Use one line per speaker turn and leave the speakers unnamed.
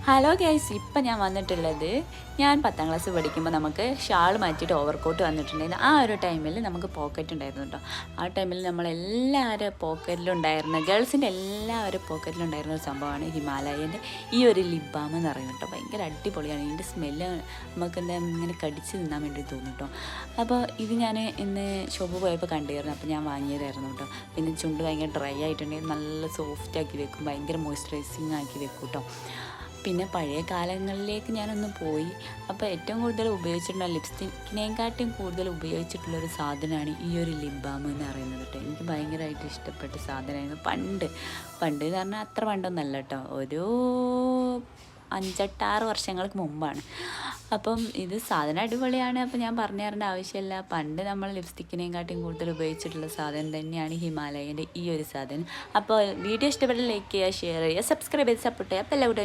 Hello guys, ഇപ്പം ഞാൻ വന്നിട്ടുള്ളത് ഞാൻ 10ാം ക്ലാസ് പഠിക്കുമ്പോൾ നമുക്ക് ഷാൾ മാറ്റിയിട്ട് ഓവർകോട്ട് വന്നിട്ടുണ്ടായിരുന്നു. ആ ഒരു ടൈമിൽ നമുക്ക് പോക്കറ്റ് ഉണ്ടായിരുന്നു കേട്ടോ. ആ ടൈമിൽ നമ്മളെല്ലാവരും പോക്കറ്റിലുണ്ടായിരുന്ന ഗേൾസിൻ്റെ എല്ലാവരും പോക്കറ്റിലുണ്ടായിരുന്ന ഒരു സംഭവമാണ് ഹിമാലയൻ്റെ ഈ ഒരു ലിപ് ബാം എന്ന് പറയുന്നത് കേട്ടോ. ഭയങ്കര അടിപൊളിയാണ്. ഇതിൻ്റെ സ്മെല്ല് നമുക്ക് എന്താ ഇങ്ങനെ കടിച്ച് തിന്നാൻ വേണ്ടി തോന്നും കേട്ടോ. അപ്പോൾ ഇത് ഞാൻ ഇന്ന് ഷോപ്പ് പോയപ്പോൾ കണ്ടിരുന്നു. അപ്പോൾ ഞാൻ വാങ്ങിയതായിരുന്നു കേട്ടോ. പിന്നെ ചുണ്ട് ഭയങ്കര ഡ്രൈ ആയിട്ടുണ്ടെങ്കിൽ നല്ല സോഫ്റ്റ് ആക്കി വെക്കും, ഭയങ്കര മോയ്സ്ചറൈസിങ് ആക്കി വെക്കും കേട്ടോ. പിന്നെ പഴയ കാലങ്ങളിലേക്ക് ഞാനൊന്ന് പോയി. അപ്പോൾ ഏറ്റവും കൂടുതൽ ഉപയോഗിച്ചിട്ടുള്ള ലിപ്സ്റ്റിക്കിനെക്കാട്ടും കൂടുതൽ ഉപയോഗിച്ചിട്ടുള്ളൊരു സാധനമാണ് ഈ ഒരു ലിപ് ബാം എന്ന് പറയുന്നത് കേട്ടോ. എനിക്ക് ഭയങ്കരമായിട്ട് ഇഷ്ടപ്പെട്ട സാധനമായിരുന്നു പണ്ട് എന്ന് പറഞ്ഞാൽ അത്ര പണ്ടൊന്നല്ല കേട്ടോ, ഒരു 5-6 വർഷങ്ങൾക്ക് മുമ്പാണ്. അപ്പം ഇത് സാധനം അടിപൊളിയാണ്. അപ്പോൾ ഞാൻ പറഞ്ഞു തരേണ്ട ആവശ്യമില്ല. പണ്ട് നമ്മൾ ലിപ്സ്റ്റിക്കിനെക്കാട്ടും കൂടുതൽ ഉപയോഗിച്ചിട്ടുള്ള സാധനം തന്നെയാണ് ഹിമാലയൻ്റെ ഈ ഒരു സാധനം. അപ്പോൾ വീഡിയോ ഇഷ്ടപ്പെട്ട ലൈക്ക് ചെയ്യുക, ഷെയർ ചെയ്യുക, സബ്സ്ക്രൈബ് ചെയ്ത് സപ്പോർട്ട് ചെയ്യുക. അപ്പോൾ എല്ലാ കൂട്ടും